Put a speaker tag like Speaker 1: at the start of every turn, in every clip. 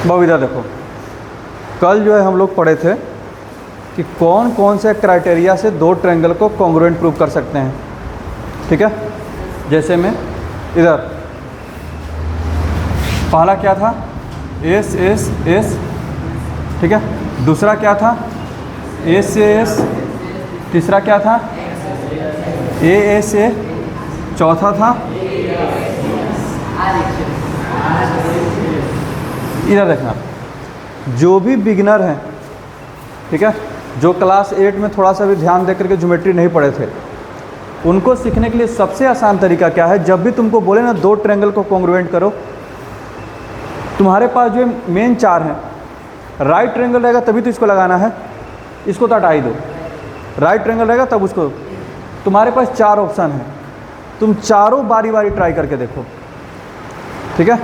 Speaker 1: बबीदा देखो, कल जो है हम लोग पढ़े थे कि कौन कौन से क्राइटेरिया से दो ट्रायंगल को कॉन्ग्रुएंट प्रूव कर सकते हैं। ठीक है, जैसे में इधर पहला क्या था, एस एस एस, ठीक है, दूसरा क्या था, एस से एस, तीसरा क्या था, ए एस ए, चौथा था, इधर देखना, जो भी बिगिनर हैं, ठीक है, जो क्लास 8 में थोड़ा सा भी ध्यान देकर के ज्योमेट्री नहीं पढ़े थे, उनको सीखने के लिए सबसे आसान तरीका क्या है, जब भी तुमको बोले ना दो ट्रायंगल को कॉन्ग्रुएंट करो, तुम्हारे पास जो मेन चार हैं, राइट ट्रायंगल रहेगा तभी तो इसको लगाना है, इसको तो हटा ही दो, राइट ट्रायंगल रहेगा तब उसको, तुम्हारे पास चार ऑप्शन हैं, तुम चारों बारी बारी ट्राई करके देखो। ठीक है,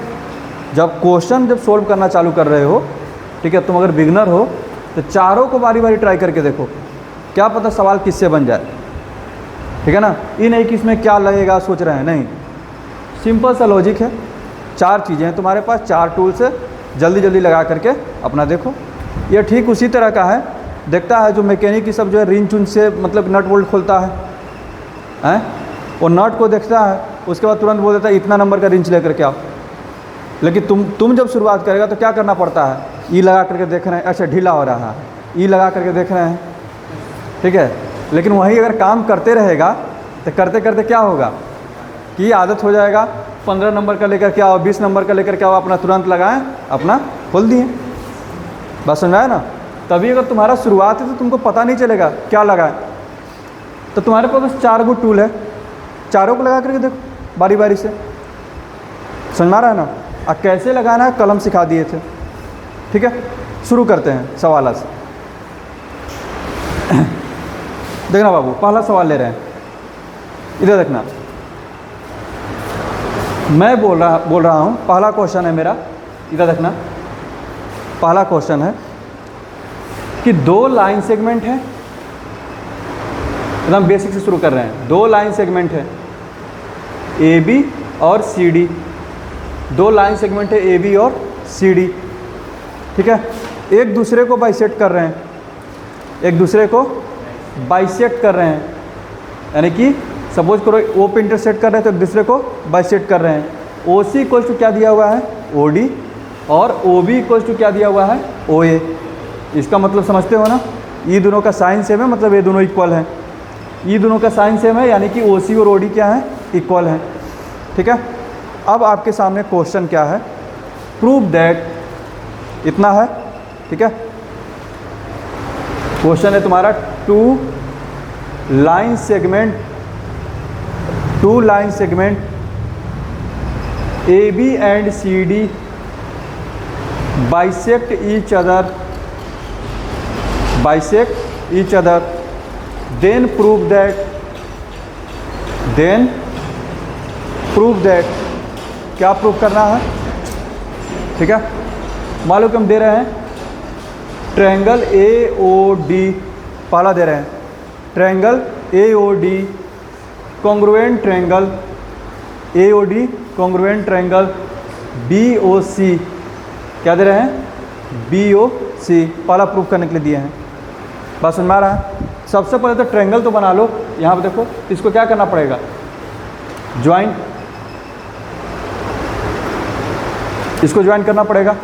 Speaker 1: जब क्वेश्चन जब सोल्व करना चालू कर रहे हो, ठीक है, तुम अगर बिगनर हो तो चारों को बारी बारी ट्राई करके देखो, क्या पता सवाल किससे बन जाए। ठीक है ना, ये नहीं कि इसमें क्या लगेगा सोच रहे हैं, नहीं, सिंपल सा लॉजिक है, चार चीज़ें हैं तुम्हारे पास, चार टूल्स है, जल्दी जल्दी लगा करके अपना देखो। ये ठीक उसी तरह का है, देखता है जो मैकेनिक की सब जो है रिंच उंच से मतलब नट बोल्ट खोलता है, वो नट को देखता है, उसके बाद तुरंत बोल देता है इतना नंबर का रिंच लेकर के आओ। लेकिन तुम जब शुरुआत करेगा तो क्या करना पड़ता है, ई लगा करके देख रहे हैं, अच्छा ढीला हो रहा है, ई लगा करके देख रहे हैं, ठीक है। लेकिन वही अगर काम करते रहेगा तो करते करते क्या होगा कि आदत हो जाएगा, 15 नंबर का लेकर के आओ, 20 नंबर का लेकर के आओ, अपना तुरंत लगाएं, अपना खोल दिए। बस समझ आया ना। तभी अगर तुम्हारा शुरुआत है तो तुमको पता नहीं चलेगा क्या लगाएं, तो तुम्हारे पास बस 4 गो टूल है, चारों को लगा करके देखो बारी बारी से, समझ में आ रहा है ना। और कैसे लगाना है कलम सिखा दिए थे। ठीक है, शुरू करते हैं सवाल से। देखना बाबू, पहला सवाल ले रहे हैं, इधर देखना, मैं बोल रहा हूँ, पहला क्वेश्चन है मेरा, इधर देखना, पहला क्वेश्चन है कि दो लाइन सेगमेंट है, एकदम बेसिक से शुरू कर रहे हैं, दो लाइन सेगमेंट है ए बी और सी डी, दो लाइन सेगमेंट है ए बी और सी डी। ठीक है, एक दूसरे को बाइसेक्ट कर रहे हैं, एक दूसरे को बाइसेक्ट कर रहे हैं, यानी कि सपोज करो ओ पे इंटरसेक्ट कर रहे हैं तो एक दूसरे को बाइसेक्ट कर रहे हैं। ओ सी इक्वल्स टू क्या दिया हुआ है, ओ डी, और ओ बी इक्वल्स टू क्या दिया हुआ है, ओ ए। इसका मतलब समझते हो ना, ये दोनों का साइन सेम है, मतलब ये दोनों इक्वल हैं, ये दोनों का साइन सेम है, यानी कि ओ सी और ओ डी क्या है, इक्वल हैं। ठीक है, अब आपके सामने क्वेश्चन क्या है, प्रूव दैट, इतना है। ठीक है, क्वेश्चन है तुम्हारा two line segment A B and C D bisect each other, then prove that, क्या प्रूव करना है। ठीक है, मालूम कि हम दे रहे हैं ट्रायंगल ए ओ डी, पहला दे रहे हैं triangle A O D congruent triangle, A O D congruent triangle B O C, क्या दे रहे हैं, बी ओ सी, पहला प्रूफ करने के लिए दिए हैं। बस समझ में आ रहा है। सबसे पहले तो ट्रायंगल तो बना लो, यहाँ पे देखो, इसको क्या करना पड़ेगा, ज्वाइन, इसको ज्वाइन करना पड़ेगा।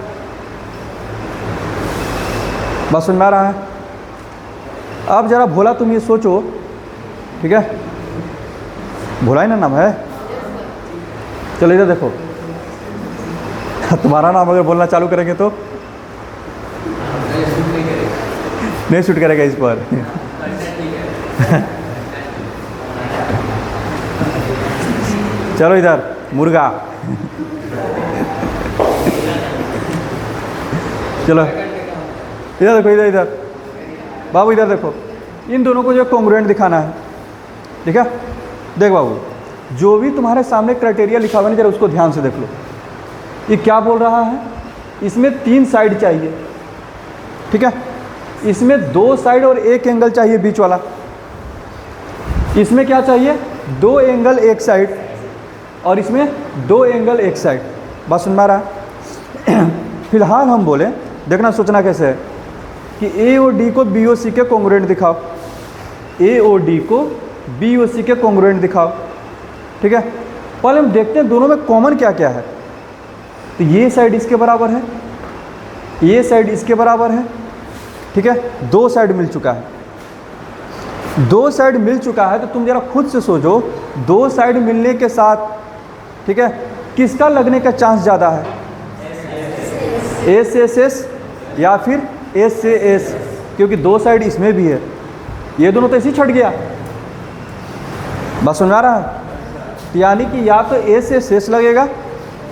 Speaker 1: बस समझ में आ रहा है। अब जरा भोला तुम ये सोचो, ठीक है, भोला ही ना नाम है, चलो इधर देखो, तुम्हारा नाम अगर बोलना चालू करेंगे तो नहीं शूट करेगा इस पर। चलो इधर मुर्गा, चलो इधर देखो, इधर बाबू, इधर देखो, इन दोनों को जो कॉन्ग्रुएंट दिखाना है। ठीक है, देख बाबू, जो भी तुम्हारे सामने क्राइटेरिया लिखा हुआ है जरा उसको ध्यान से देख लो, ये क्या बोल रहा है, इसमें 3 साइड चाहिए। ठीक है, इसमें 2 साइड और 1 एंगल चाहिए बीच वाला, इसमें क्या चाहिए, 2 एंगल एक साइड, और इसमें 2 एंगल एक साइड। बस सुन रहा है। फिलहाल हम बोले, देखना सोचना कैसे है कि ए और डी को बी और सी के कॉन्ग्रुएंट दिखाओ, ए और डी को बी और सी के कॉन्ग्रुएंट दिखाओ। ठीक है, पहले हम देखते हैं दोनों में कॉमन क्या क्या है। तो ये साइड इसके बराबर है, ये साइड इसके बराबर है। ठीक है, दो साइड मिल चुका है, दो साइड मिल चुका है। तो तुम जरा खुद से सोचो, दो साइड मिलने के साथ, ठीक है, किसका लगने का चांस ज़्यादा है, एस से एस या फिर एस से एस, क्योंकि दो साइड इसमें भी है, ये दोनों तो ऐसे ही छट गया। बस समझ आ रहा है? यानी कि या तो एस से एस लगेगा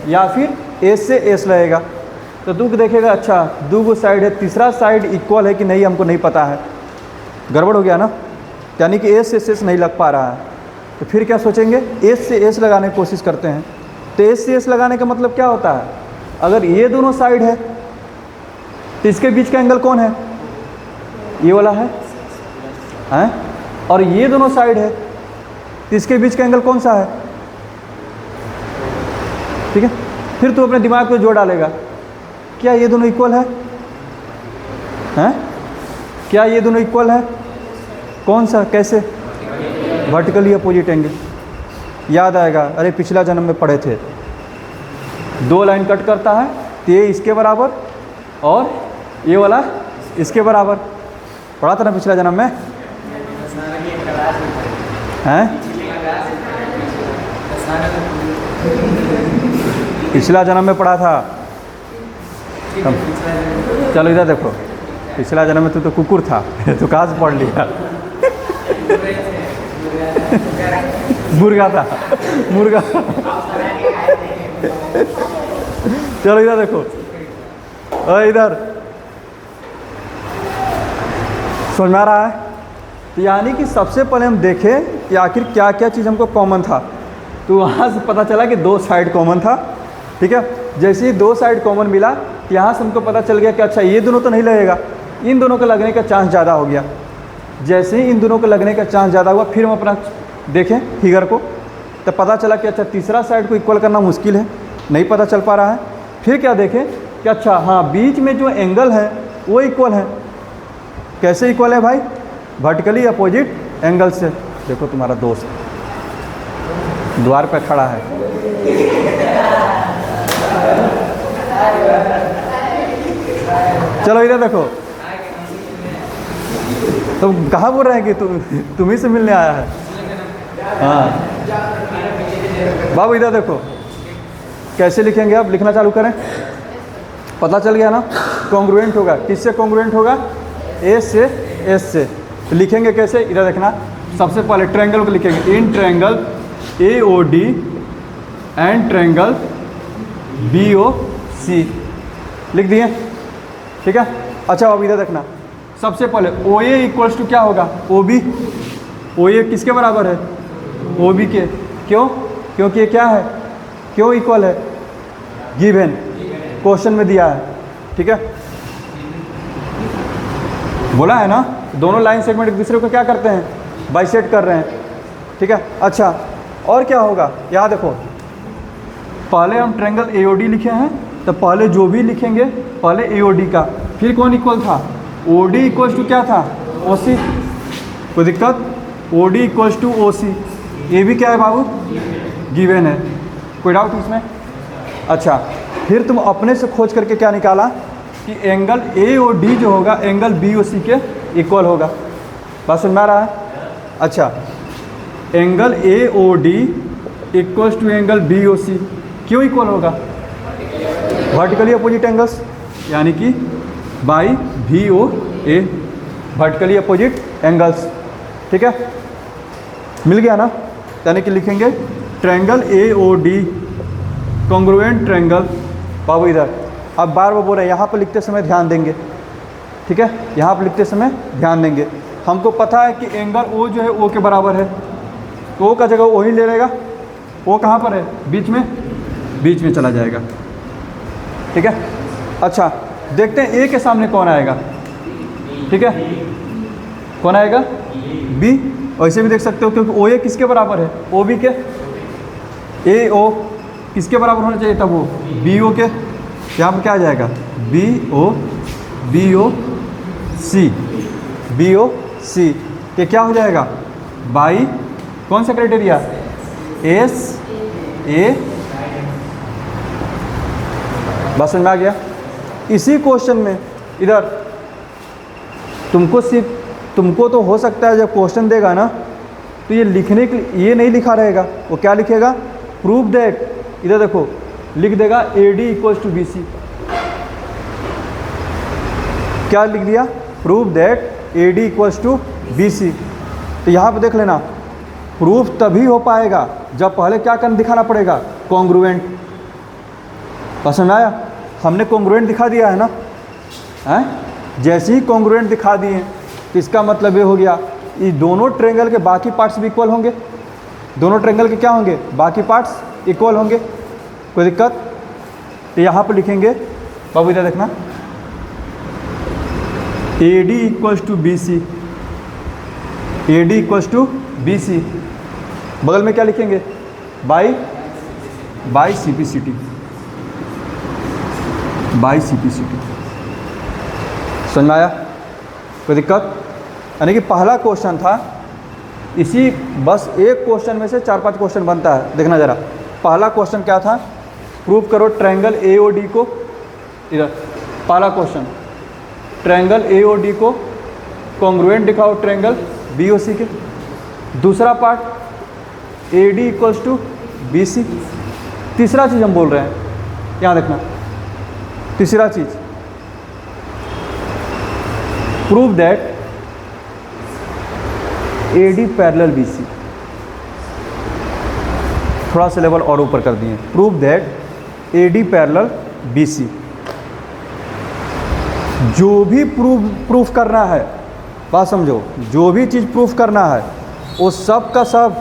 Speaker 1: या फिर एस से एस लगेगा। तो तू देखेगा अच्छा दो साइड है, तीसरा साइड इक्वल है कि नहीं हमको नहीं पता है, गड़बड़ हो गया ना। यानी कि एस से एस नहीं लग पा रहा है, तो फिर क्या सोचेंगे, एस से एस लगाने की कोशिश करते हैं। तो एस से एस लगाने का मतलब क्या होता है, अगर ये दोनों साइड है तो इसके बीच का एंगल कौन है, ये वाला है, हैं? और ये दोनों साइड है तो इसके बीच का एंगल कौन सा है। ठीक है, फिर तू अपने दिमाग में जोड़ डालेगा, क्या ये दोनों इक्वल है, हैं? क्या ये दोनों इक्वल है, कौन सा, कैसे, वर्टिकली अपोजिट एंगल। याद आएगा, अरे पिछला जन्म में पढ़े थे, दो लाइन कट करता है तो ये इसके बराबर और ये वाला इसके बराबर, पढ़ा था ना पिछला जन्म में, हैं? पिछला जन्म में पढ़ा था। चलो इधर देखो, पिछला जन्म में तो कुकुर था तो कहाँ से पढ़ लिया मुर्गा था, मुर्गा। चलो इधर देखो, इधर समझ में आ रहा है? तो यानी कि सबसे पहले हम देखें कि आखिर क्या क्या चीज़ हमको कॉमन था। तो वहाँ से पता चला कि दो साइड कॉमन था। ठीक है, जैसे ही दो साइड कॉमन मिला, यहाँ से हमको पता चल गया कि अच्छा ये दोनों तो नहीं लगेगा, इन दोनों का लगने का चांस ज़्यादा हो गया। जैसे ही इन दोनों को लगने का चांस ज़्यादा हुआ, फिर हम अपना देखें फिगर को, तो पता चला कि अच्छा तीसरा साइड को इक्वल करना मुश्किल है, नहीं पता चल पा रहा है। फिर क्या देखें कि अच्छा हाँ बीच में जो एंगल है वो इक्वल है। कैसे इक्वल है भाई, वर्टिकली अपोजिट एंगल से। देखो तुम्हारा दोस्त द्वार पर खड़ा है, चलो इधर देखो, तुम कहाँ बोल रहे हैं कि तुम ही से मिलने आया है। हाँ बाबू इधर देखो, कैसे लिखेंगे, अब लिखना चालू करें, पता चल गया ना। कॉन्ग्रुएंट होगा, किससे कॉन्ग्रुएंट होगा, एस से एस से। तो लिखेंगे कैसे, इधर देखना, सबसे पहले ट्रायंगल को लिखेंगे, in triangle A O D and triangle B O C, लिख दिए। ठीक है, अच्छा अब इधर देखना, सबसे पहले ओ ए इक्वल्स टू क्या होगा, ओ बी। ओ ए किसके बराबर है, ओ बी के। क्यों, क्योंकि ये क्या है, क्यों इक्वल है, गिवन, क्वेश्चन में दिया है। ठीक है, बोला है ना, दोनों लाइन सेगमेंट एक दूसरे को क्या करते हैं, बाइसेक्ट कर रहे हैं। ठीक है, अच्छा और क्या होगा, यहाँ देखो, पहले हम ट्रायंगल ए ओ डी लिखे हैं, तो पहले जो भी लिखेंगे पहले ए ओ डी का, फिर कौन इक्वल था, ओ डी इक्वल्स टू क्या था, ओ सी। कोई दिक्कत, O D equals to O C, ये भी क्या है बाबू, गिवन है, कोई डाउट इसमें। अच्छा फिर तुम अपने से खोज करके क्या निकाला कि एंगल ए ओ डी जो होगा एंगल बी ओ सी के इक्वल होगा। बात समझ में आ रहा है? अच्छा angle A O D equals to angle B O C, क्यों इक्वल होगा, वर्टिकली अपोजिट एंगल्स, यानी कि by V O A, vertically opposite angles. ठीक है, मिल गया ना, यानी कि लिखेंगे triangle A O D congruent triangle. बाबू इधर अब बार बार बोल रहे हैं, यहाँ पर लिखते समय ध्यान देंगे। ठीक है, यहाँ पर लिखते समय ध्यान देंगे। हमको पता है कि एंगल ओ जो है ओ के बराबर है, तो ओ का जगह ओ ही ले लेगा। ओ कहाँ पर है, बीच में, बीच में चला जाएगा। ठीक है, अच्छा देखते हैं ए के सामने कौन आएगा। ठीक है, कौन आएगा, बी। ऐसे भी देख सकते हो क्योंकि ओ ए किसके बराबर है, ओ बी के। ए ओ किसके बराबर होना चाहिए था, वो बी ओ के। यहाँ पर क्या आ जाएगा, बी ओ सी, ये क्या हो जाएगा, बाई कौन सा क्राइटेरिया, एस ए, बस समझ में आ गया। इसी क्वेश्चन में इधर तुमको तो हो सकता है जब क्वेश्चन देगा ना तो ये लिखने के लिए ये नहीं लिखा रहेगा, वो क्या लिखेगा, प्रूव दैट, इधर देखो लिख देगा AD इक्वल्स टू BC, क्या लिख दिया, prove that AD equals to BC। तो यहाँ पे देख लेना, प्रूफ तभी हो पाएगा जब पहले क्या करना दिखाना पड़ेगा, कॉन्ग्रुएंट। पसंद आया, हमने कॉन्ग्रुएंट दिखा दिया है ना, हैं, जैसे ही कॉन्ग्रुएंट दिखा दिए तो इसका मतलब ये हो गया ये दोनों ट्रायंगल के बाकी पार्ट्स भी इक्वल होंगे, दोनों ट्रायंगल के क्या होंगे, बाकी पार्ट्स इक्वल होंगे, कोई दिक्कत। तो यहाँ पर लिखेंगे बाबू, इधर देखना, AD equals to BC, AD equals to BC, बगल में क्या लिखेंगे, बाई CPCT, बाई CPCT। समझ में आया, कोई दिक्कत। यानी कि पहला क्वेश्चन था, इसी बस एक क्वेश्चन में से 4-5 क्वेश्चन बनता है, देखना जरा। पहला क्वेश्चन क्या था, प्रूव करो ट्रायंगल AOD को, इधर पहला क्वेश्चन, ट्रायंगल AOD को कॉन्ग्रुएंट दिखाओ ट्रायंगल BOC के। दूसरा part, AD equals to BC। तीसरा चीज़ हम बोल रहे हैं, यहाँ देखना, तीसरा चीज़, prove that AD parallel BC। थोड़ा सा लेवल और ऊपर कर दिए, prove that AD parallel BC। जो भी प्रूफ करना है, बात समझो, जो भी चीज़ प्रूफ करना है वो सब का सब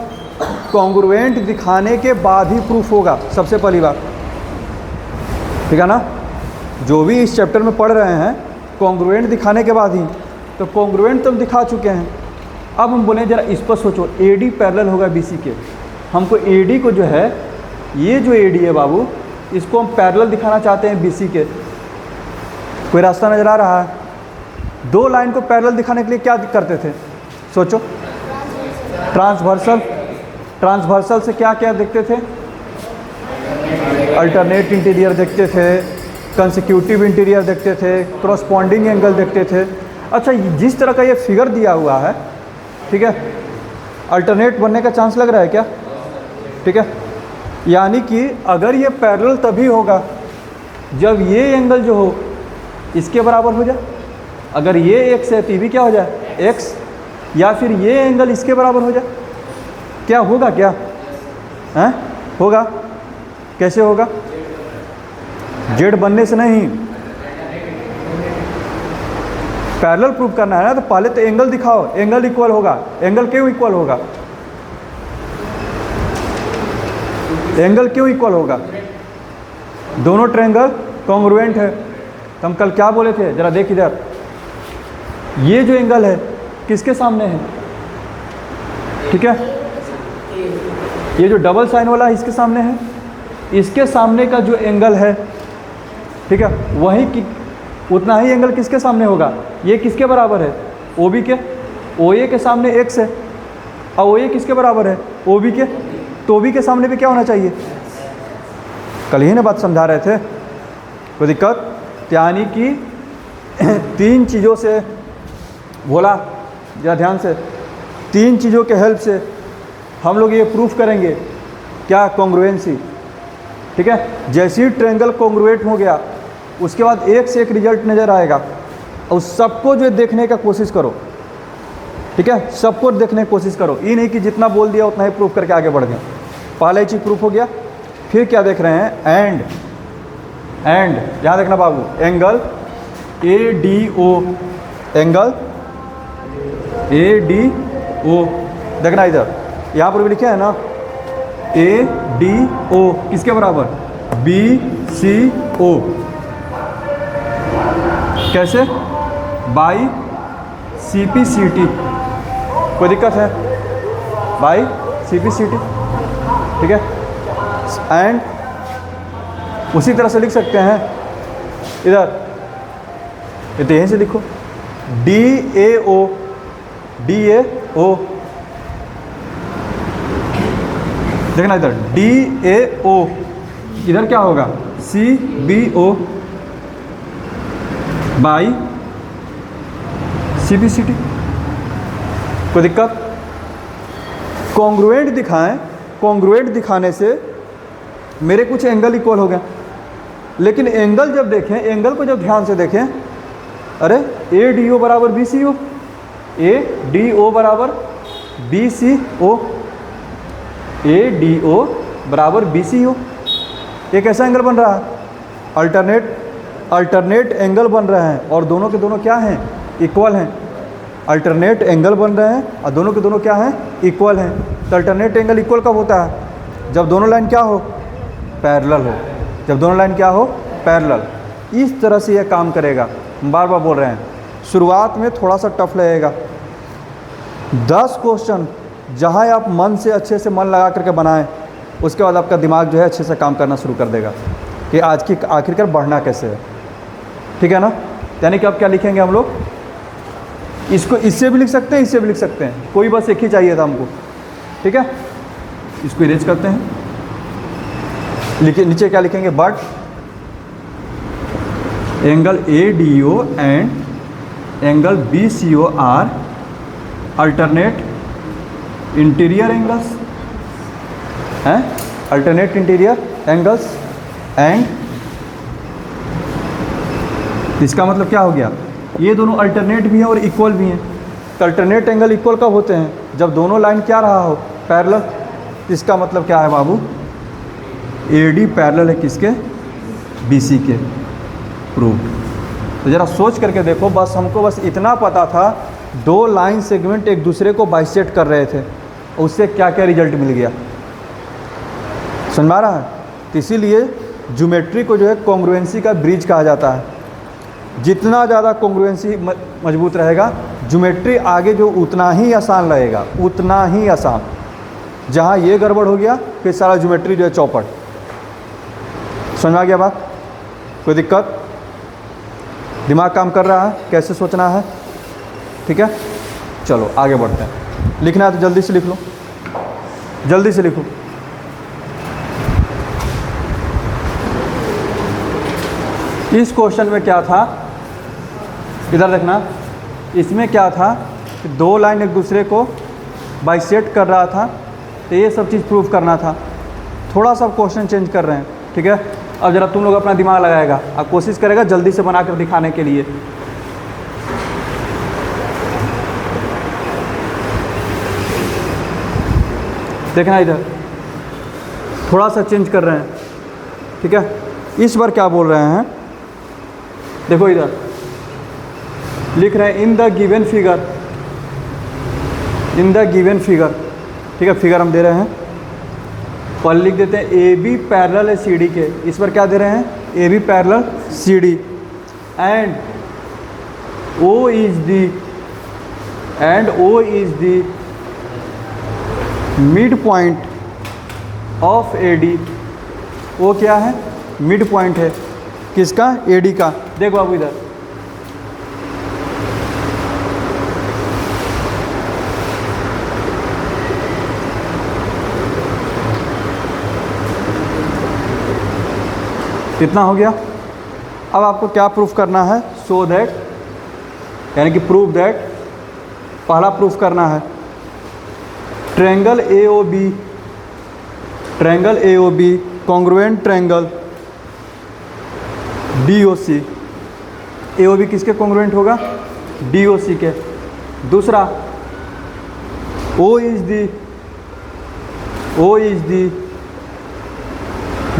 Speaker 1: कॉन्ग्रुएंट दिखाने के बाद ही प्रूफ होगा, सबसे पहली बात, ठीक है ना। जो भी इस चैप्टर में पढ़ रहे हैं कॉन्ग्रुएंट दिखाने के बाद ही, तो कॉन्ग्रुएंट तो हम दिखा चुके हैं। अब हम बोले जरा इस पर सोचो, AD पैरेलल होगा BC के, हमको AD को जो है, ये जो AD है बाबू, इसको हम पैरेलल दिखाना चाहते हैं BC के। कोई रास्ता नज़र आ रहा है? दो लाइन को पैरेलल दिखाने के लिए क्या करते थे, सोचो, ट्रांसवर्सल से क्या क्या देखते थे, अल्टरनेट इंटीरियर देखते थे, कंसेक्यूटिव इंटीरियर देखते थे, करस्पॉन्डिंग एंगल देखते थे। अच्छा, जिस तरह का ये फिगर दिया हुआ है, ठीक है, अल्टरनेट बनने का चांस लग रहा है क्या, ठीक है, यानी कि अगर ये पैरेलल तभी होगा जब ये एंगल जो हो इसके बराबर हो जाए, अगर ये x है तो ये भी क्या हो जाए x, या फिर ये एंगल इसके बराबर हो जाए, क्या होगा, क्या है, होगा, कैसे होगा, जेड बनने से नहीं, पैरेलल प्रूव करना है ना, तो पहले तो एंगल दिखाओ, एंगल इक्वल होगा, एंगल क्यों इक्वल होगा, एंगल क्यों इक्वल होगा, दोनों ट्रायंगल कॉन्ग्रुएंट है। तो हम कल क्या बोले थे, जरा देख इधर, ये जो एंगल है किसके सामने है, ठीक है, ये जो डबल साइन वाला है इसके सामने है, इसके सामने का जो एंगल है, ठीक है, वही कि उतना ही एंगल किसके सामने होगा, ये किसके बराबर है, OB के, OA के सामने x है, और OA किसके बराबर है, OB के, तो OB के सामने भी क्या होना चाहिए, कल ही ने बात समझा रहे थे, कोई दिक्कत। यानी कि तीन चीज़ों से बोला, जरा ध्यान से, तीन चीज़ों के हेल्प से हम लोग ये प्रूफ करेंगे, क्या, कॉन्ग्रुएंसी, ठीक है। जैसे ही ट्रायंगल कॉन्ग्रुएंट हो गया उसके बाद एक से एक रिजल्ट नज़र आएगा, और सबको जो देखने का कोशिश करो, ठीक है, सबको देखने की कोशिश करो, ये नहीं कि जितना बोल दिया उतना ही प्रूफ करके आगे बढ़ गए। पहला ही चीज़ प्रूफ हो गया, फिर क्या देख रहे हैं, एंड यहाँ देखना बाबू, एंगल ADO, एंगल ADO देखना, इधर यहाँ पर भी लिखे है ना, ADO किसके बराबर, BCO, कैसे, बाई CPCT, कोई दिक्कत है, बाई CPCT, ठीक है। एंड उसी तरह से लिख सकते हैं इधर ये तो यहीं से लिखो, DAO, DAO, देखना इधर DAO, इधर क्या होगा CBO बाई CBCT। कोई दिक्कत? कॉन्ग्रुएंट दिखाएं, कॉन्ग्रुएंट दिखाने से मेरे कुछ एंगल इक्वल हो गए, लेकिन एंगल जब देखें, एंगल को जब ध्यान से देखें, अरे ADO बराबर BCO, ADO बराबर BCO, ADO बराबर BCO, ये कैसा एंगल बन रहा है? अल्टरनेट एंगल बन रहे हैं, और दोनों के दोनों क्या हैं? इक्वल हैं। अल्टरनेट एंगल बन रहे हैं और दोनों के दोनों क्या हैं? इक्वल हैं। तो अल्टरनेट एंगल इक्वल कब होता है? जब दोनों लाइन क्या हो? पैरेलल हो। जब दोनों लाइन क्या हो? पैरेलल। इस तरह से यह काम करेगा। हम बार बार बोल रहे हैं, शुरुआत में थोड़ा सा टफ लगेगा। 10 क्वेश्चन जहाँ आप मन से अच्छे से मन लगा करके बनाएं, उसके बाद आपका दिमाग जो है अच्छे से काम करना शुरू कर देगा कि आज की आखिरकार बढ़ना कैसे है। ठीक है ना? यानी कि अब क्या लिखेंगे हम लोग? इसको इससे भी लिख सकते हैं, इससे भी लिख सकते हैं, कोई बस एक ही चाहिए था हमको। ठीक है, इसको इरेज करते हैं। लिखिए, नीचे क्या लिखेंगे? But angle ADO and angle BCO are alternate interior angles हैं, अल्टरनेट इंटीरियर एंगल्स एंड, इसका मतलब क्या हो गया? ये दोनों अल्टरनेट भी हैं और इक्वल भी हैं। तो अल्टरनेट एंगल इक्वल कब होते हैं? जब दोनों लाइन क्या रहा हो? पैरेलल। इसका मतलब क्या है बाबू? AD पैरेलल है किसके? BC के। प्रूव। तो ज़रा सोच करके देखो, बस हमको बस इतना पता था, 2 लाइन सेगमेंट एक दूसरे को बाइसेक्ट कर रहे थे, उससे क्या क्या रिजल्ट मिल गया। समझ आ रहा है? तो इसीलिए ज्योमेट्री को जो है कॉन्ग्रुएंसी का ब्रिज कहा जाता है। जितना ज़्यादा कॉन्ग्रुएंसी मजबूत रहेगा, ज्योमेट्री आगे जो उतना ही आसान लगेगा, उतना ही आसान। जहाँ ये गड़बड़ हो गया, फिर सारा ज्योमेट्री जो है चौपट। समझ आ गया बात? कोई दिक्कत? दिमाग काम कर रहा है? कैसे सोचना है? ठीक है, चलो आगे बढ़ते हैं। लिखना है तो जल्दी से लिख लो, जल्दी से लिखो। इस क्वेश्चन में क्या था? इधर देखना, इसमें क्या था कि 2 लाइन एक दूसरे को बाइसेक्ट कर रहा था, तो ये सब चीज़ प्रूफ करना था। थोड़ा सा क्वेश्चन चेंज कर रहे हैं। ठीक है, अब ज़रा तुम लोग अपना दिमाग लगाएगा, अब कोशिश करेगा जल्दी से बनाकर दिखाने के लिए। देखना इधर थोड़ा सा चेंज कर रहे हैं। ठीक है, इस बार क्या बोल रहे हैं? देखो इधर लिख रहे हैं in the given figure, in the given figure. ठीक है, फिगर हम दे रहे हैं, पहले लिख देते हैं AB पैरेलल है CD के। इस पर क्या दे रहे हैं? AB parallel CD and O is the mid point of AD। वो क्या है? मिड पॉइंट है किसका? AD का। देखो बाबू इधर कितना हो गया? अब आपको क्या प्रूफ करना है? सो दैट, यानी कि प्रूफ दैट, पहला प्रूफ करना है triangle AOB congruent triangle DOC। AOB किसके कॉन्ग्रुएंट होगा? DOC के। दूसरा O is the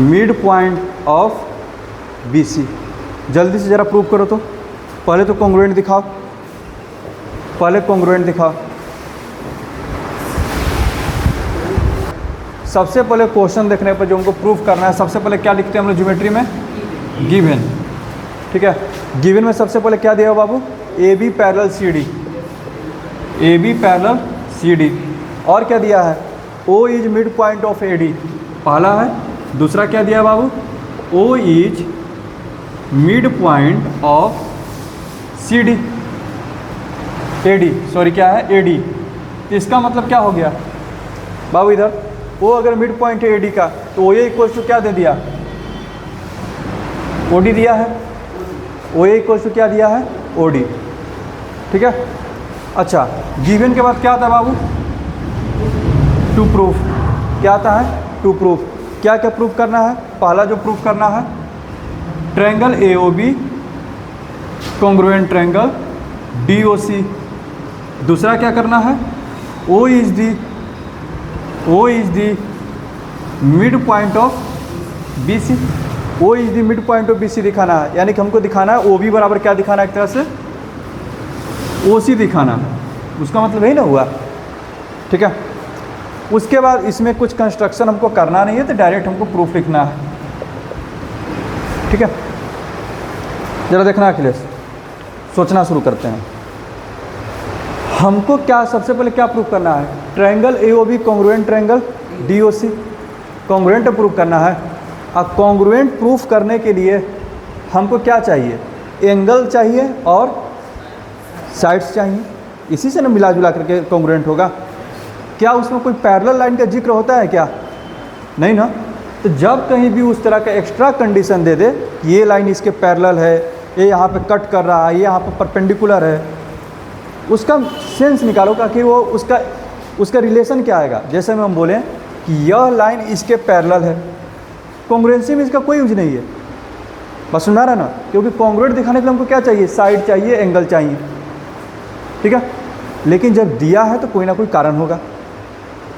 Speaker 1: mid point of BC। जल्दी से ज़रा प्रूव करो। तो पहले तो कॉन्ग्रुएंट दिखाओ, पहले कॉन्ग्रुएंट दिखाओ। सबसे पहले क्वेश्चन देखने पर जो हमको प्रूफ करना है, सबसे पहले क्या लिखते हैं हम लोग ज्योमेट्री में? गिवन। ठीक है, गिवन में सबसे पहले क्या दिया बाबू? AB parallel CD, AB parallel CD। और क्या दिया है? O is mid point of AD, पहला है। दूसरा क्या दिया बाबू? O is mid point of C D, A D, sorry क्या है, ए डी। तो इसका मतलब क्या हो गया बाबू, इधर वो अगर मिड पॉइंट है ए डी का, तो ओ ए इक्वल टू क्या दे दिया, ओ डी दिया है, ओ ए इक्वल टू क्या दिया है, ओ डी। ठीक है। अच्छा, गिवन के बाद क्या आता है बाबू, टू प्रूफ। क्या आता है, टू प्रूफ। क्या क्या प्रूफ करना है, पहला जो प्रूफ करना है, triangle A O B congruent triangle D O C. दूसरा क्या करना है, O is the mid point of B C. O is the mid point of B C दिखाना है, यानी कि हमको दिखाना है ओ बी बराबर क्या दिखाना है, एक तरह से ओ सी दिखाना है। उसका मतलब यही ना हुआ। ठीक है। उसके बाद इसमें कुछ कंस्ट्रक्शन हमको करना नहीं है, तो डायरेक्ट हमको प्रूफ लिखना है। ठीक है। जरा देखना अखिलेश, सोचना शुरू करते हैं। हमको क्या सबसे पहले क्या प्रूफ करना है, triangle A O B congruent triangle D O C, congruent proof करना है। अब कॉन्ग्रुएंट प्रूफ करने के लिए हमको क्या चाहिए, एंगल चाहिए और साइड्स चाहिए। इसी से ना मिला जुला करके कॉन्ग्रुएंट होगा। क्या उसमें कोई पैरेलल लाइन का जिक्र होता है क्या, नहीं ना। तो जब कहीं भी उस तरह का एक्स्ट्रा कंडीशन दे दे, ये लाइन इसके पैरेलल है, ये यहाँ पे कट कर रहा है, ये यहाँ पे परपेंडिकुलर है, उसका सेंस निकालो कि वो उसका रिलेशन क्या आएगा। जैसे में हम बोलें कि यह लाइन इसके पैरेलल है, कॉन्ग्रुएंसी में इसका कोई यूज नहीं है। बस सुना रहा ना, क्योंकि कॉन्ग्रुएंट दिखाने के लिए हमको क्या चाहिए, साइड चाहिए, एंगल चाहिए। ठीक है। लेकिन जब दिया है तो कोई ना कोई कारण होगा।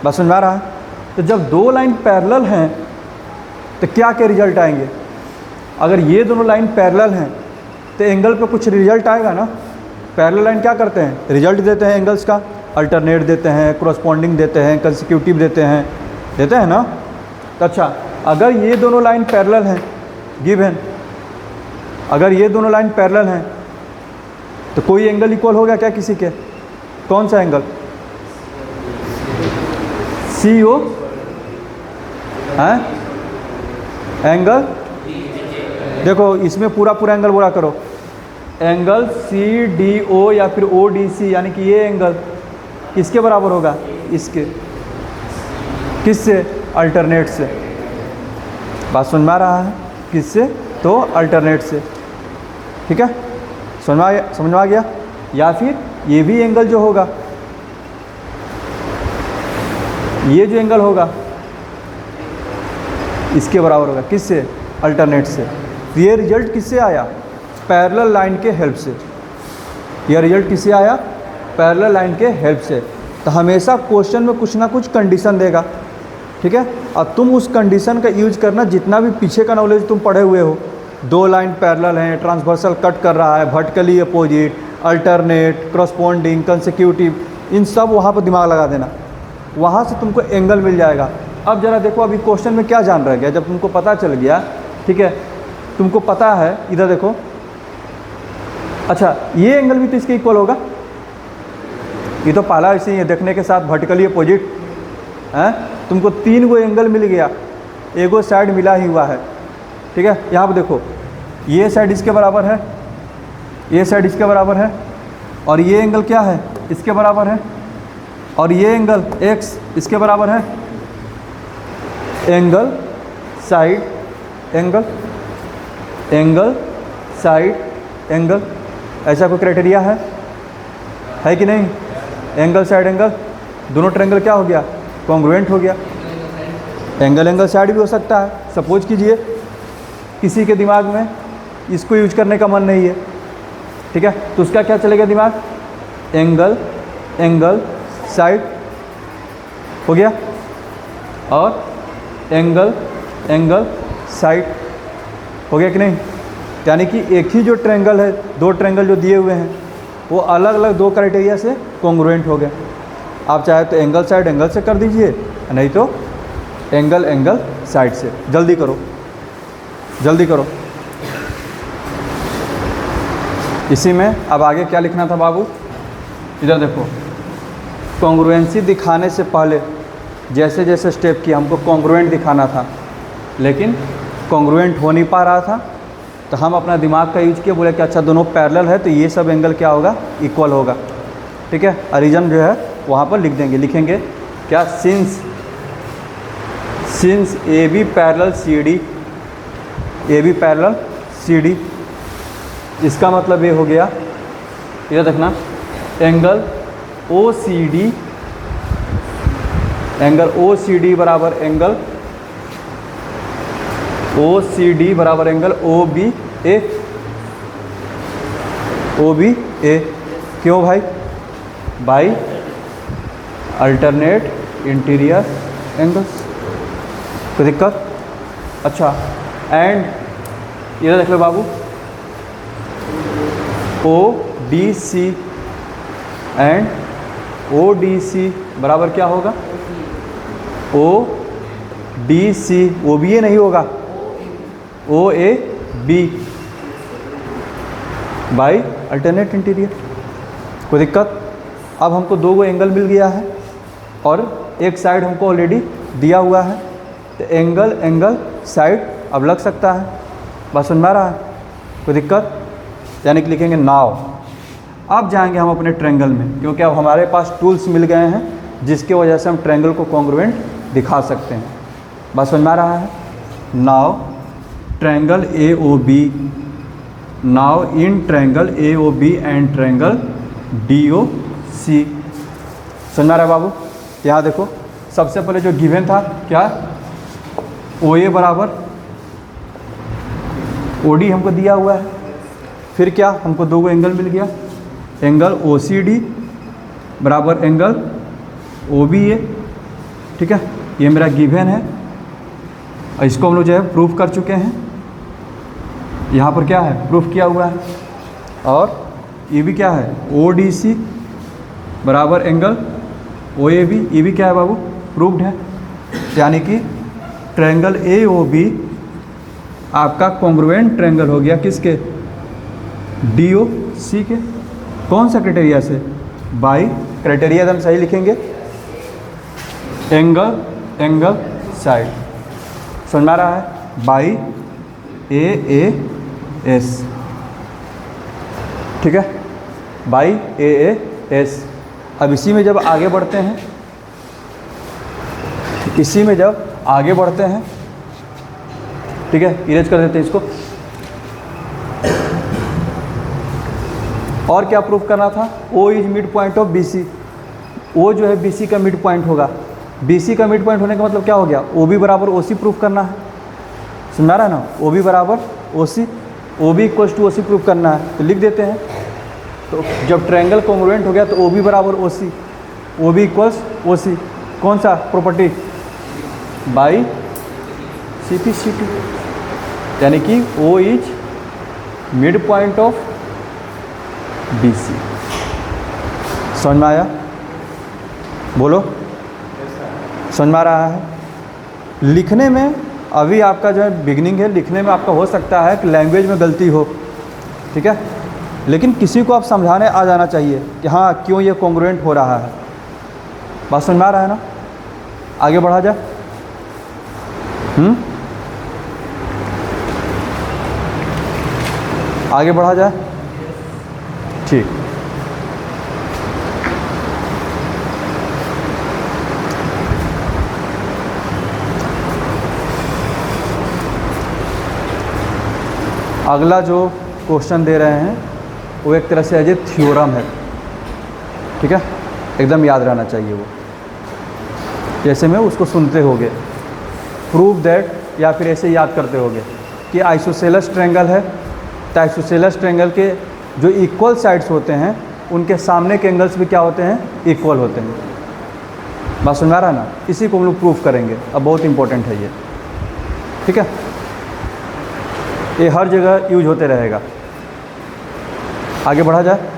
Speaker 1: बस समझ में आ रहा है। तो जब दो लाइन पैरेलल हैं तो क्या क्या रिजल्ट आएंगे, अगर ये दोनों लाइन पैरेलल हैं तो एंगल पे कुछ रिजल्ट आएगा ना। पैरेलल लाइन क्या करते हैं, रिजल्ट देते हैं एंगल्स का, अल्टरनेट देते हैं, कोरस्पॉन्डिंग देते हैं, कंसेक्यूटिव देते हैं ना। तो अच्छा, अगर ये दोनों लाइन पैरेलल हैं, गिवन अगर ये दोनों लाइन पैरेलल हैं तो कोई एंगल इक्वल हो गया क्या किसी के, कौन सा एंगल, सी ओ है एंगल। देखो इसमें पूरा एंगल बोला करो, एंगल सी डी ओ या फिर ओ डी सी, यानी कि ये एंगल किसके बराबर होगा, इसके, किससे, अल्टरनेट से। बात समझ में आ रहा है, किससे, तो अल्टरनेट से। ठीक है, समझ में आ गया। या फिर ये भी एंगल जो होगा, ये जो एंगल होगा इसके बराबर होगा, किससे, अल्टरनेट से। तो ये रिजल्ट किससे आया, पैरेलल लाइन के हेल्प से। यह रिजल्ट किससे आया, पैरेलल लाइन के हेल्प से। तो हमेशा क्वेश्चन में कुछ ना कुछ कंडीशन देगा। ठीक है। और तुम उस कंडीशन का यूज करना, जितना भी पीछे का नॉलेज तुम पढ़े हुए हो, दो लाइन पैरेलल हैं, ट्रांसवर्सल कट कर रहा है, vertically opposite, alternate, corresponding, consecutive, इन सब वहाँ पर दिमाग लगा देना, वहाँ से तुमको एंगल मिल जाएगा। अब जरा देखो अभी क्वेश्चन में क्या जान रह गया, जब तुमको पता चल गया। ठीक है, तुमको पता है, इधर देखो। अच्छा, ये एंगल भी तो इसके इक्वल होगा, ये तो पहला ऐसे ही है, देखने के साथ वर्टिकली अपोजिट है। तुमको तीन गो एंगल मिल गया, एगो साइड मिला ही हुआ है। ठीक है, यहाँ पर देखो, ये साइड इसके बराबर है, ये साइड इसके बराबर है, और ये एंगल क्या है, इसके बराबर है, और ये एंगल x इसके बराबर है। Angle side angle, angle side angle, ऐसा कोई क्राइटेरिया है कि नहीं। एंगल साइड एंगल, दोनों ट्रायंगल क्या हो गया, कॉन्ग्रुएंट हो गया। एंगल साइड भी हो सकता है। सपोज कीजिए किसी के दिमाग में इसको यूज करने का मन नहीं है, ठीक है, तो उसका क्या चलेगा दिमाग, एंगल साइड हो गया, और एंगल साइड हो गया कि नहीं। यानी कि एक ही जो ट्रायंगल है, दो ट्रायंगल जो दिए हुए हैं वो अलग अलग दो क्राइटेरिया से कॉन्ग्रुएंट हो गए। आप चाहे तो एंगल साइड एंगल से कर दीजिए, नहीं तो एंगल साइड से। जल्दी करो। इसी में अब आगे क्या लिखना था बाबू, इधर देखो। कॉन्ग्रुएंसी दिखाने से पहले जैसे जैसे स्टेप किया, हमको कॉन्ग्रुएंट दिखाना था, लेकिन कॉन्ग्रुएंट हो नहीं पा रहा था, तो हम अपना दिमाग का यूज किया, बोले कि अच्छा दोनों पैरेलल है तो ये सब एंगल क्या होगा, इक्वल होगा। ठीक है, रीजन जो है वहाँ पर लिख देंगे, लिखेंगे क्या, since A B parallel C D, A B parallel C D, इसका मतलब ये हो गया, ये देखना, angle O C D, angle O C D बराबर एंगल ओ सी डी बराबर angle O B A, O B A. क्यों भाई, बाई अल्टरनेट इंटीरियर एंगल्स, कोई दिक्कत? अच्छा, एंड ये देख लो बाबू, O D C and O D C बराबर क्या होगा, ओ D C, O B A नहीं होगा, O A B by alternate interior, कोई दिक्कत? अब हमको दो गो एंगल मिल गया है और एक साइड हमको ऑलरेडी दिया हुआ है, तो एंगल साइड अब लग सकता है, बस समझ में आ रहा है, कोई दिक्कत? यानी कि लिखेंगे नाव। अब जाएंगे हम अपने ट्रायंगल में, क्योंकि अब हमारे पास टूल्स मिल गए हैं जिसके वजह से हम ट्रायंगल को कॉन्ग्रुएंट दिखा सकते हैं, बस समझ में आ रहा है। Now triangle A O B, now in triangle A O B and triangle D O C, समझ में आ रहा है बाबू? यहाँ देखो, सबसे पहले जो गिवन था क्या, ओ ए बराबर ओ डी हमको दिया हुआ है, फिर क्या, हमको दो गो एंगल मिल गया, एंगल ओ सी डी बराबर एंगल ओ बी ए। ठीक है, ये मेरा गिवन है, और इसको हम लोग जो है प्रूफ कर चुके हैं, यहाँ पर क्या है, प्रूफ किया हुआ है। और ये भी क्या है, ओ डी सी बराबर एंगल ओ ए बी, ये भी क्या है बाबू, प्रूफ्ड है। यानी कि ट्रायंगल ए ओ बी आपका कॉन्ग्रुएंट ट्रायंगल हो गया किसके, डी ओ सी के। कौन सा क्राइटेरिया से, बाई क्राइटेरिया हम सही लिखेंगे, एंगल साइड, समझ में आ रहा है, बाई ए एस। ठीक है, बाई ए एस। अब इसी में जब आगे बढ़ते हैं, इसी में जब आगे बढ़ते हैं, ठीक है, इरेज कर देते हैं इसको। और क्या प्रूफ करना था, O is mid point of B C, O जो है बी सी का मिड पॉइंट होगा। बी सी का मिड पॉइंट होने का मतलब क्या हो गया, ओ बी बराबर ओ सी प्रूफ करना है, समझ रहा है ना, ओ बी बराबर O C, O B equals to O C proof करना है, तो लिख देते हैं। तो जब ट्रायंगल कॉन्ग्रुएंट हो गया तो ओ बी बराबर O C, O B equals ओ सी, कौन सा property, by C P C T, यानी कि O is mid point of B C. समझ में आया, बोलो, समझ में आ रहा है? लिखने में अभी आपका जो है बिगनिंग है, लिखने में आपका हो सकता है कि लैंग्वेज में गलती हो, ठीक है, लेकिन किसी को आप समझाने आ जाना चाहिए कि हाँ क्यों ये कॉन्ग्रुएंट हो रहा है। बात समझ में आ रहा है ना? आगे बढ़ा जाए। आगे बढ़ा जाए, ठीक। अगला जो क्वेश्चन दे रहे हैं वो एक तरह से एज ए थ्योरम है, ठीक है, एकदम याद रहना चाहिए वो, जैसे में उसको सुनते होगे, प्रूव दैट, या फिर ऐसे याद करते होगे कि आइसोसेलेस ट्रायंगल है, तो आइसोसेलेस ट्रायंगल के जो इक्वल साइड्स होते हैं उनके सामने के एंगल्स भी क्या होते हैं, इक्वल होते हैं। बात सुन रहा है ना? इसी को हम लोग प्रूफ करेंगे, अब बहुत इंपॉर्टेंट है ये, ठीक है, ये हर जगह यूज होते रहेगा। आगे बढ़ा जाए।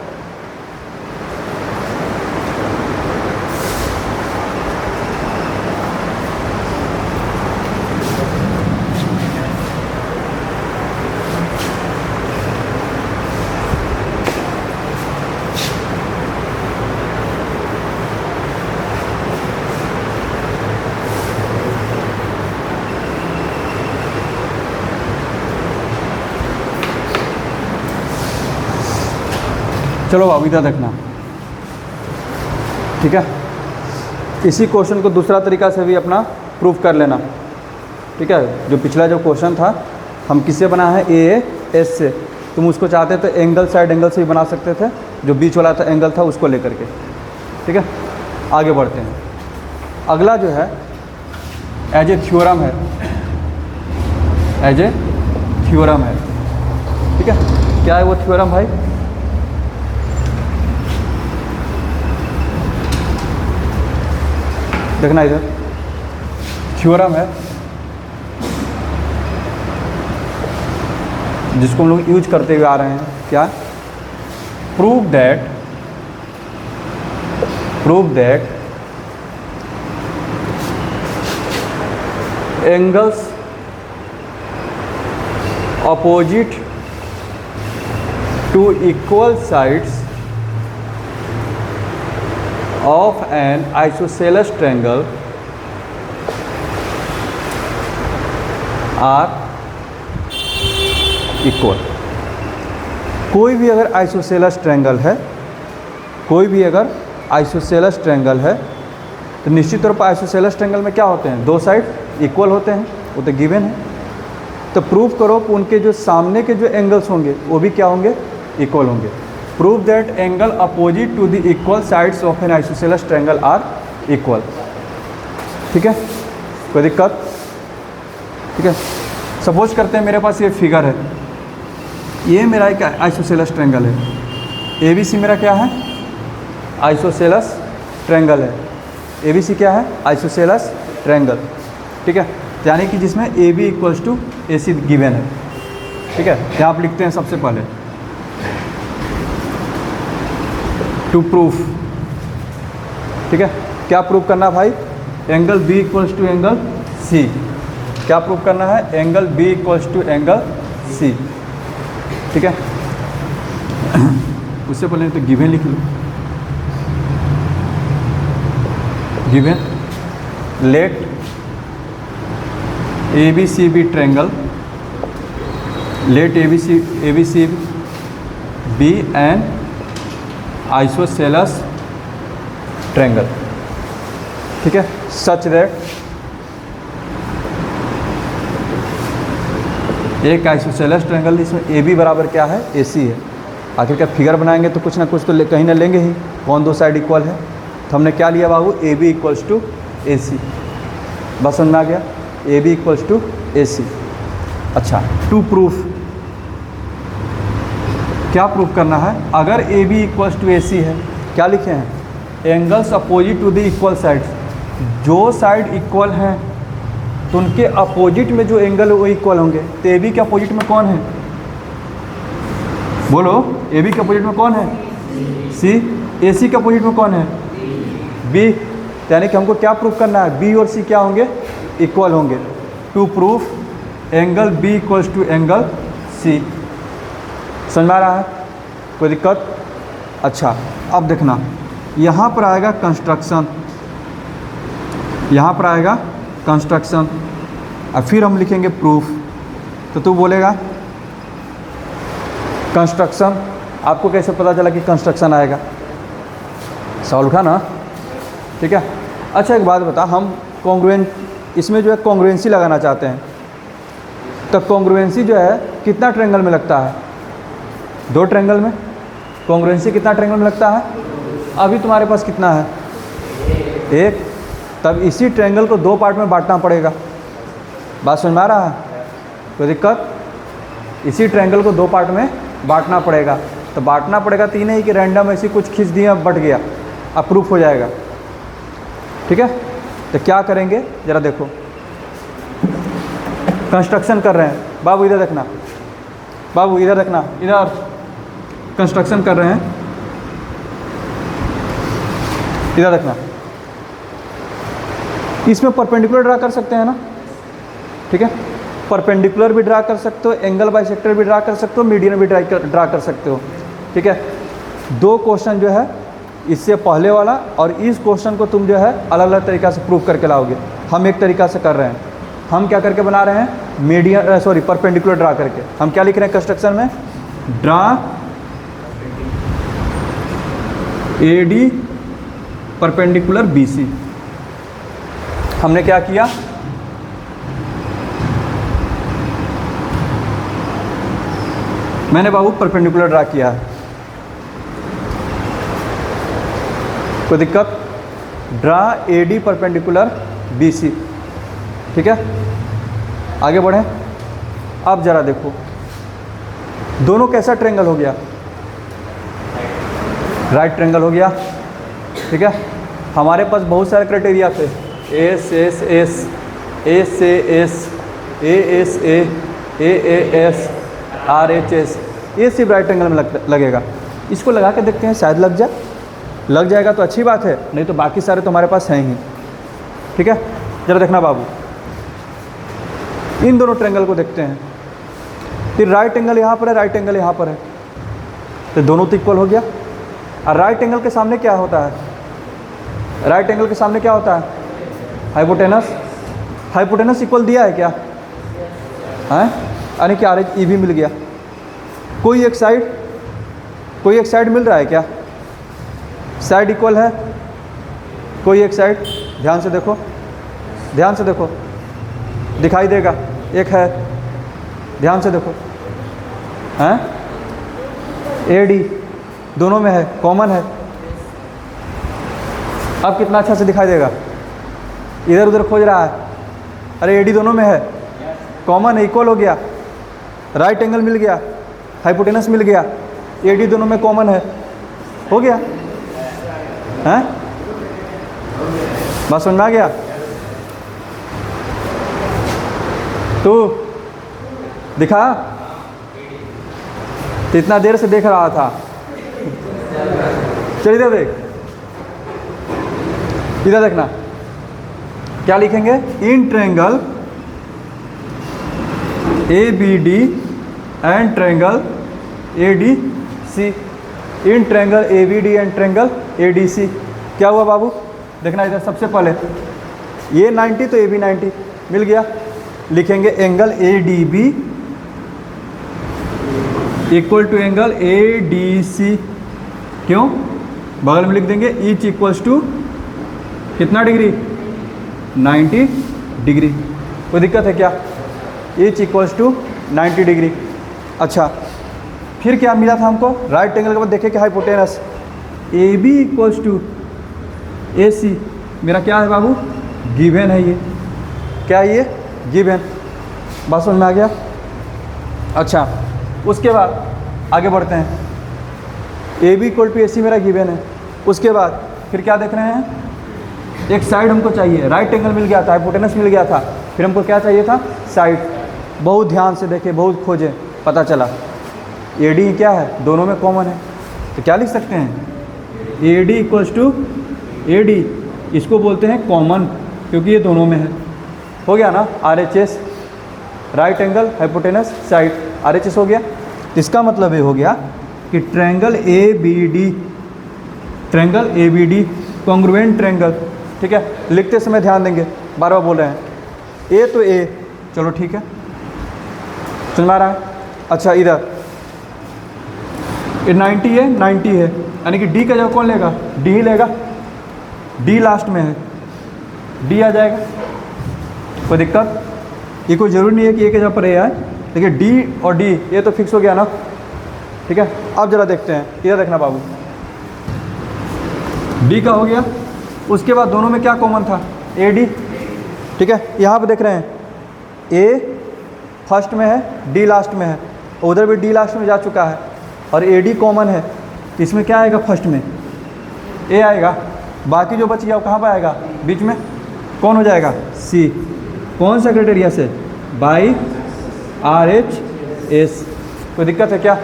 Speaker 1: चलो बाबू इधर देखना, ठीक है। इसी क्वेश्चन को दूसरा तरीका से भी अपना प्रूव कर लेना, ठीक है। जो पिछला जो क्वेश्चन था हम किससे बना है, ए एस से, तुम उसको चाहते तो एंगल साइड एंगल से भी बना सकते थे, जो बीच वाला था एंगल था उसको लेकर के, ठीक है। आगे बढ़ते हैं। अगला जो है एज ए थ्योरम है, एज ए थ्योरम है, ठीक है। क्या है वो थ्योरम भाई, देखना इधर, थ्योरम है जिसको हम लोग यूज करते हुए आ रहे हैं। क्या, prove that angles opposite to equal sides of an isosceles triangle are equal। कोई भी अगर आइसोसेलस ट्रायंगल है, कोई भी अगर आइसोसेलस ट्रायंगल है तो निश्चित तौर पर आइसोसेलस ट्रायंगल में क्या होते हैं, दो साइड इक्वल होते हैं, वो तो गिवन है। तो प्रूव करो कि उनके जो सामने के जो एंगल्स होंगे वो भी क्या होंगे, इक्वल होंगे। Prove that angle opposite to the equal sides of an isosceles triangle are equal, ठीक है। कोई दिक्कत, ठीक है। सपोज करते हैं मेरे पास ये फिगर है, ये मेरा एक आइसोसेलस ट्रायंगल है, ए बी सी मेरा क्या है, आइसोसेलस ट्रायंगल है। ए बी सी क्या है, आइसोसेलस ट्रायंगल, ठीक है। यानी कि जिसमें A B equals to A C given है, ठीक है। यहाँ आप लिखते हैं सबसे पहले टू प्रूफ, ठीक है। क्या प्रूफ करना भाई, angle B equals to angle C. क्या प्रूफ करना है, angle B equals to angle C, ठीक है। उससे पहले तो गिवन लिख लो, given let A B C be triangle, let A B C be an isosceles triangle, ठीक है। सच दैट एक आइसोसेलस ट्रायंगल जिसमें ए बी बराबर क्या है, ए सी है। आखिर क्या फिगर बनाएंगे तो कुछ ना कुछ तो कहीं ना लेंगे ही, कौन दो साइड इक्वल है। तो हमने क्या लिया बाबू, A B equals to A C, बस समझ में आ गया, A B equals to A C. अच्छा, टू प्रूफ, क्या प्रूफ करना है, अगर A B equals to A C है, क्या लिखे हैं, angles opposite to the equal sides, जो साइड इक्वल हैं तो उनके अपोजिट में जो एंगल है वो इक्वल होंगे। तो ए बी के अपोजिट में कौन है, बोलो, ए बी के अपोजिट में कौन है, सी। ए सी के अपोजिट में कौन है, बी। यानी कि हमको क्या प्रूफ करना है, बी और सी क्या होंगे, इक्वल होंगे। To proof angle B equals to angle C. समझ में आ रहा है, कोई दिक्कत। अच्छा, अब देखना, यहाँ पर आएगा कंस्ट्रक्शन, यहाँ पर आएगा कंस्ट्रक्शन, और फिर हम लिखेंगे प्रूफ। तो तू बोलेगा कंस्ट्रक्शन, आपको कैसे पता चला कि कंस्ट्रक्शन आएगा, सॉल्व था ना, ठीक है। अच्छा, एक बात बता, हम कॉन्ग्रुएंट इसमें जो है कॉन्ग्रुएंसी लगाना चाहते हैं, तो कॉन्ग्रुएंसी जो है कितना ट्रायंगल में लगता है, दो ट्रायंगल में। कॉन्ग्रुएंसी कितना ट्रायंगल में लगता है, अभी तुम्हारे पास कितना है, एक। तब इसी ट्रायंगल को दो पार्ट में बांटना पड़ेगा, बात समझ में आ रहा है, कोई दिक्कत। इसी ट्रायंगल को दो पार्ट में बांटना पड़ेगा, तो बांटना पड़ेगा तो ये नहीं कि रैंडम ऐसी कुछ खींच दिया बट गया, अब प्रूफ हो जाएगा, ठीक है। तो क्या करेंगे ज़रा देखो, कंस्ट्रक्शन कर रहे हैं, बाबू इधर देखना, बाबू इधर देखना, इधर कंस्ट्रक्शन कर रहे हैं, इधर देखना। इसमें परपेंडिकुलर ड्रा कर सकते हैं ना, ठीक है। परपेंडिकुलर भी ड्रा कर सकते हो, एंगल बाइसेक्टर भी ड्रा कर सकते हो, मीडियन भी ड्रा कर सकते हो, ठीक है। दो क्वेश्चन जो है, इससे पहले वाला और इस क्वेश्चन को तुम जो है अलग अलग तरीक़ा से प्रूव करके लाओगे। हम एक तरीक़ा से कर रहे हैं, हम क्या करके बना रहे हैं, मीडियन परपेंडिकुलर ड्रा करके। हम क्या लिख रहे हैं कंस्ट्रक्शन में, draw A D perpendicular B C. हमने क्या किया, मैंने बाबू परपेंडिकुलर ड्रा किया है, कोई दिक्कत? Draw A D perpendicular B C. ठीक है, आगे बढ़ें। अब जरा देखो दोनों कैसा ट्रेंगल हो गया, राइट ट्रेंगल हो गया। ठीक है, हमारे पास बहुत सारे क्राइटेरिया थे, एस एस एस, ए से S, A S A S, are H S, ये सिर्फ राइट ट्रेंगल में लगेगा। इसको लगा के देखते हैं, शायद लग जाए। लग जाएगा तो अच्छी बात है, नहीं तो बाकी सारे तो हमारे पास हैं ही। ठीक है, जरा देखना बाबू, इन दोनों ट्रेंगल को देखते हैं। फिर राइट एंगल यहाँ पर है, राइट एंगल यहाँ पर है, तो दोनों तो इक्वल हो गया। और राइट एंगल के सामने क्या होता है, राइट एंगल के सामने क्या होता है, हाइपोटेनस। हाइपोटेनस इक्वल दिया है क्या है, यानी कि आर एच ई भी मिल गया। कोई एक साइड मिल रहा है क्या, साइड इक्वल है, कोई एक साइड, ध्यान से देखो, ध्यान से देखो, दिखाई देगा, एक है, ध्यान से देखो, हैं, ए डी दोनों में है, कॉमन है। अब कितना अच्छा से दिखाई देगा, इधर उधर खोज रहा है, अरे ए डी दोनों में है, कॉमन है, इक्वल हो गया, राइट एंगल मिल गया, हाइपोटेनस मिल गया, ए डी दोनों में कॉमन है, हो गया। हैं, बात समझ में आ गया? तो दिखा, तो इतना देर से देख रहा था, चलिए इधर देख, इधर देखना, क्या लिखेंगे, in triangle A B D and triangle A D C, in triangle A B D and triangle A D C. क्या हुआ बाबू, देखना इधर, सबसे पहले ये 90 तो ए बी 90 मिल गया, लिखेंगे angle A D B equal to angle A D C. क्यों, बगल में लिख देंगे ईच इक्वल्स टू कितना डिग्री, 90 डिग्री। कोई दिक्कत है क्या, ईच इक्वल्स टू 90 डिग्री। अच्छा, फिर क्या मिला था हमको, राइट एंगल के बाद देखें कि hypotenuse A B equals to A C, मेरा क्या है बाबू, गिवन है, ये क्या है, ये गिवन। बात समझ में आ गया? अच्छा, उसके बाद आगे बढ़ते हैं, A B equal to A C मेरा गिवन है। उसके बाद फिर क्या देख रहे हैं, एक साइड हमको चाहिए, राइट एंगल मिल गया था, हाइपोटेनस मिल गया था, फिर हमको क्या चाहिए था, साइड। बहुत ध्यान से देखे, बहुत खोजे, पता चला ए डी क्या है, दोनों में कॉमन है, तो क्या लिख सकते हैं, A D equals to A D, इसको बोलते हैं कॉमन, क्योंकि ये दोनों में है। हो गया ना, R H S, right angle, hypotenuse, side, R H S हो गया। इसका मतलब ये हो गया कि triangle A B D, triangle A B D congruent triangle. ठीक है, लिखते समय ध्यान देंगे, बार बार बोल रहे हैं, ए तो ए, चलो ठीक है, समझ में आ रहा है? अच्छा, इधर ये 90 है, 90 है, यानी कि डी का जगह कौन लेगा, डी ही लेगा, डी लास्ट में है, डी आ जाएगा। कोई दिक्कत, ये कोई ज़रूरी नहीं है कि ए के जगह पर ए आए, देखिए डी और डी ये तो फिक्स हो गया ना। ठीक है, अब जरा देखते हैं, इधर देखना बाबू, डी का हो गया, उसके बाद दोनों में क्या कॉमन था, ए डी। ठीक है, यहाँ पे देख रहे हैं ए फर्स्ट में है, डी लास्ट में है, उधर भी डी लास्ट में जा चुका है, और ए डी कॉमन है, तो इसमें क्या आएगा, फर्स्ट में ए आएगा, बाकी जो बच गया वो कहाँ पर आएगा, बीच में कौन हो जाएगा, सी। कौन सा क्राइटेरिया से, बाई आर एच एस। कोई दिक्कत है क्या,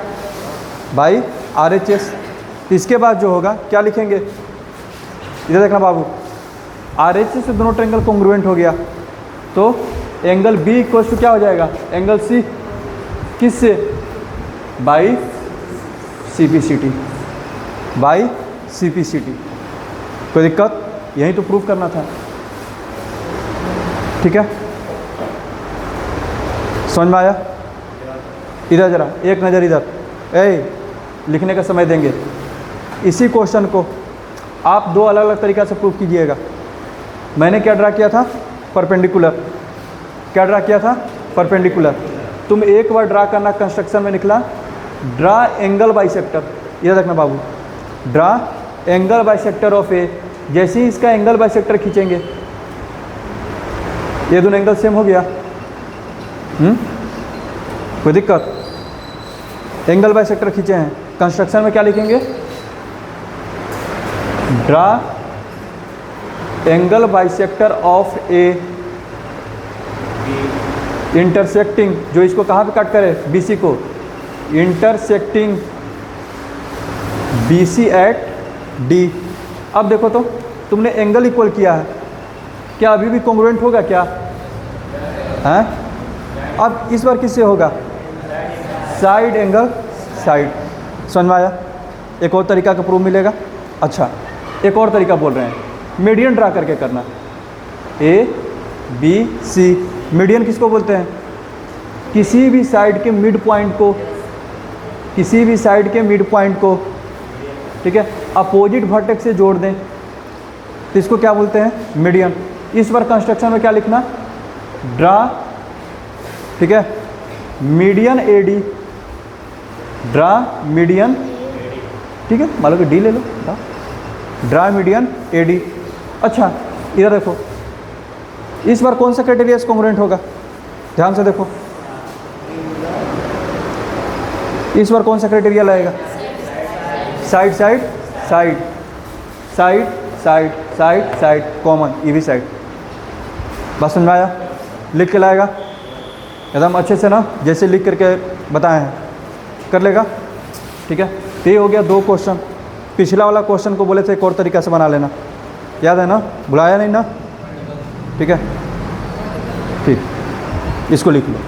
Speaker 1: बाई आर एच एस। इसके बाद जो होगा क्या लिखेंगे, इधर देखना बाबू, आर एच एस से दोनों ट्रायंगल कॉन्ग्रुएंट हो गया, तो एंगल बी इक्वल्स टू क्या हो जाएगा, एंगल सी, किससे, by C P C T, by C P C T. कोई दिक्कत, यही तो प्रूफ करना था। ठीक है, समझ में आया? इधर जरा एक नज़र, इधर ए लिखने का समय देंगे, इसी क्वेश्चन को आप दो अलग अलग तरीक़ा से प्रूव कीजिएगा। मैंने क्या ड्रा किया था? परपेंडिकुलर। क्या ड्रा किया था? परपेंडिकुलर। तुम एक बार ड्रा करना, कंस्ट्रक्शन में निकला ड्रा एंगल बाइसेक्टर। ये देखना बाबू, ड्रा एंगल बाइसेक्टर ऑफ ए। जैसे ही इसका एंगल बाइसेक्टर खींचेंगे, ये दोनों एंगल सेम हो गया। कोई दिक्कत? एंगल बाइसेक्टर खींचे हैं, कंस्ट्रक्शन में क्या लिखेंगे? Draw angle bisector of A intersecting, जो इसको कहाँ पे कट करे? बीसी को। Intersecting BC at D. अब देखो तो तुमने एंगल इक्वल किया है, क्या अभी भी कॉन्ग्रुएंट होगा क्या? हैं? अब इस बार किससे होगा? Side angle side. समझ में आया? एक और तरीका का प्रूफ मिलेगा। अच्छा, एक और तरीका बोल रहे हैं, मीडियन ड्रा करके करना। ए बी सी, मीडियन किसको बोलते हैं? किसी भी साइड के मिड पॉइंट को, किसी भी साइड के मिड पॉइंट को, ठीक है, अपोजिट वर्टेक्स से जोड़ दें तो इसको क्या बोलते हैं? मीडियन। इस बार कंस्ट्रक्शन में क्या लिखना? ड्रा, ठीक है, median A D. Draw median, ठीक है, मान लो कि डी ले लो, ड्रा मीडियन ए डी। अच्छा, इधर देखो, इस बार कौन सा क्राइटेरिया कॉन्ग्रुएंट होगा? ध्यान से देखो, इस बार कौन सा क्राइटेरिया लाएगा? Side side side side side side side common, EV side. बस समझ में आया? लिख के लाएगा एकदम अच्छे से ना, जैसे लिख करके बताए हैं, कर लेगा, ठीक है। तो ये हो गया 2 क्वेश्चन। पिछला वाला क्वेश्चन को बोले थे एक और तरीका से बना लेना, याद है ना? भुलाया नहीं ना? ठीक है, ठीक, इसको लिख लो।